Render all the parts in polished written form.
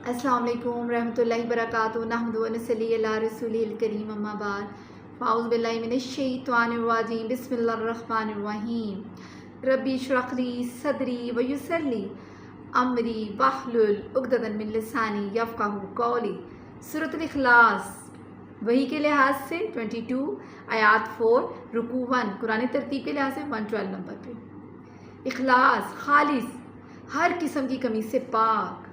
अस्सलाम वालेकुम रहमतुल्लाहि वबरकातुहू नहमदुहु व नसल्ली अला रसूलिल करीम अम्मा बाद फ़ाऊज़ु बिल्लाहि मिनश शैतानिर रजीम बिस्मिल्लाहिर रहमानिर रहीम रब्बी इश्रह ली सदरी व यस्सिर ली अमरी वहलुल उक़दतन मिन लिसानी यफ़क़हू क़ौली। सूरतुल इख़लास वही के लिहाज से 22 आयात 4 रुकू 1 कुरानी तरतीब के लिहाज से 112 नंबर पे। इख़लास खालिस हर किस्म की कमी से पाक,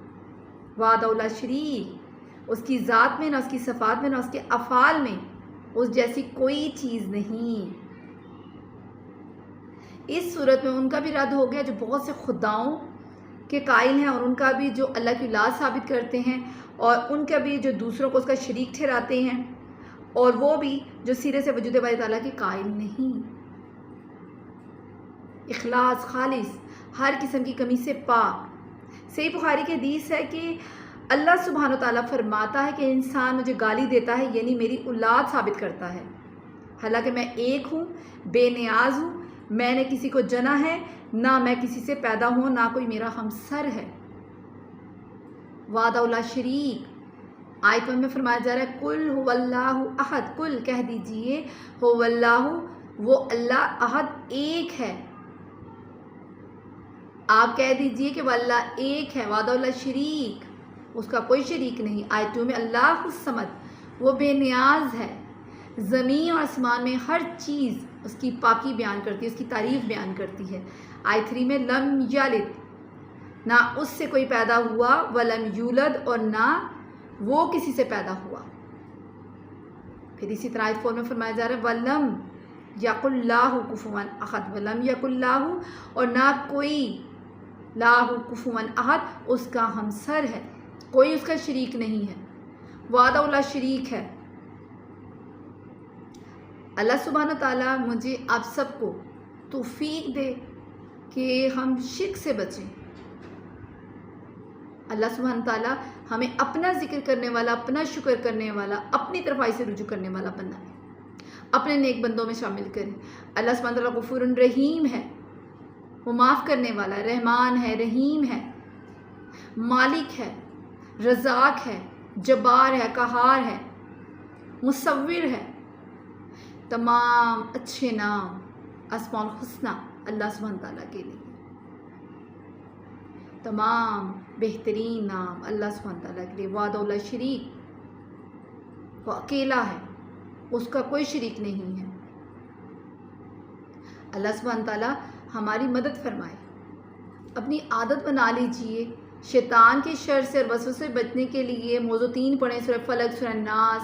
वादौला शरीक उसकी ज़ात में, ना उसकी सफ़ात में, ना उसके अफ़ाल में उस जैसी कोई चीज़ नहीं। इस सूरत में उनका भी रद्द हो गया जो बहुत से खुदाओं के कायल हैं, और उनका भी जो अल्लाह की औलाद साबित करते हैं, और उनका भी जो दूसरों को उसका शरीक ठहराते हैं, और वो भी जो सिरे से वजूद बारी ताला के कायल नहीं। इख़लास खालिस हर किस्म की कमी से पाक। सही बुखारी के हदीस है कि अल्लाह सुब्हानो ताला फरमाता है कि इंसान मुझे गाली देता है, यानी मेरी औलाद साबित करता है, हालांकि मैं एक हूँ, बेनियाज हूँ, मैंने किसी को जना है, ना मैं किसी से पैदा हूँ, ना कोई मेरा हमसर है। वादौला शरीक आयत में फरमाया जा रहा है कुल हुवल्लाहु अहद, कुल कह दीजिए हुवल्लाहु वो अल्लाह अहद एक है। आप कह दीजिए कि वल्लाह एक है। वादौला शरीक उसका कोई शरीक नहीं। आयत 2 में अल्लाह समद वो बेनियाज है। ज़मीन और आसमान में हर चीज़ उसकी पाकी बयान करती है, उसकी तारीफ़ बयान करती है। आयत 3 में लम यालिद ना उससे कोई पैदा हुआ, वलम यूलद और ना वो किसी से पैदा हुआ। फिर इसी तरह आयत 4 में फरमाया जा रहा है वलम यकुल्लाहु कुफुवन अहद, वलम यकुल्लाहु और ना कोई लाहु कुफुवन अहद उसका हमसर है, कोई उसका शरीक नहीं है। वादौला शरीक है। अल्लाह सुब्हानो ताला मुझे आप सबको तौफीक दे कि हम शिर्क से बचें। अल्लाह सुब्हानो ताला हमें अपना जिक्र करने वाला, अपना शुक्र करने वाला, अपनी तरफाई से रुजू करने वाला बनाए, अपने नेक बंदों में शामिल करें। अल्लाह सुब्हानो ताला गफूरुन रहीम है, वो माफ़ करने वाला, रहमान है, रहीम है, मालिक है, रज़ाक है, जब्बार है, कहार है, मुसव्विर है। तमाम अच्छे नाम अस्माउल हुस्ना अल्लाह सुब्हानो ताला के लिए, तमाम बेहतरीन नाम अल्लाह सुब्हानो ताला के लिए। वादौला शरीक वो अकेला है, उसका कोई शरीक नहीं है। अल्लाह सुब्हानो ताला हमारी मदद फरमाए। अपनी आदत बना लीजिए शैतान के शर से और वसवसे से बचने के लिए मौज़ू 3 पढ़ें, सूरह फलक, सूरह नास।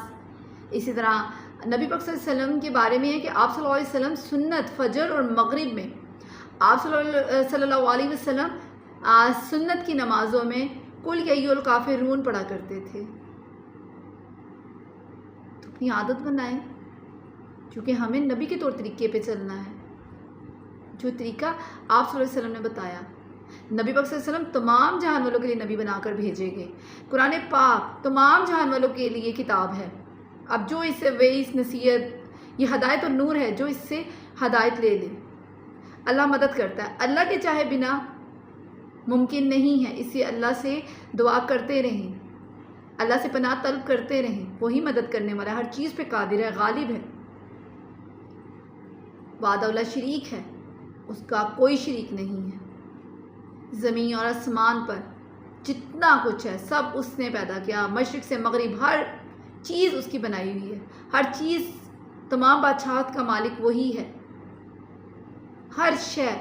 इसी तरह नबी पाक सल्लल्लाहु अलैहि वसल्लम के बारे में है कि आप सल्लल्लाहु अलैहि वसल्लम सुन्नत फजर और मगरिब में आप सल्लल्लाहु अलैहि वसल्लम सुन्नत की नमाज़ों में कुल या अय्युहल काफ़िरून पढ़ा करते थे। तो अपनी आदत बनाएं, क्योंकि हमें नबी के तौर तरीके पे चलना है, जो तरीका आप सल्लल्लाहु अलैहि वसल्लम ने बताया। नबी पाक सल्लल्लाहु अलैहि वसल्लम तमाम जहान वालों के लिए नबी बनाकर भेजे गए। कुरान पाक तमाम जहान वालों के लिए किताब है। अब जो इससे वेस नसीहत ये हदायत और नूर है, जो इससे हदायत ले ले। अल्लाह मदद करता है, अल्लाह के चाहे बिना मुमकिन नहीं है। इससे अल्लाह से दुआ करते रहें, अल्लाह से पनाह तलब करते रहें, वही मदद करने वाला, हर चीज़ पे कादिर है, गालिब है। वादौला शरीक है, उसका कोई शरीक नहीं है। ज़मीन और आसमान पर जितना कुछ है सब उसने पैदा किया, मशरिक़ से मगरिब हर चीज़ उसकी बनाई हुई है। हर चीज़, तमाम बादशाहत का मालिक वही है। हर शय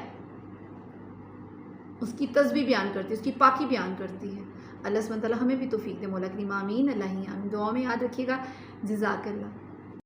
उसकी तस्बीह बयान करती है, उसकी पाकी बयान करती है। अल्लाह सुब्हानो ताला हमें भी तौफीक दे। मौला करीम आमीन। अल्लाह ही आमीन। दुआ में याद रखिएगा। जज़ाकल्लाह।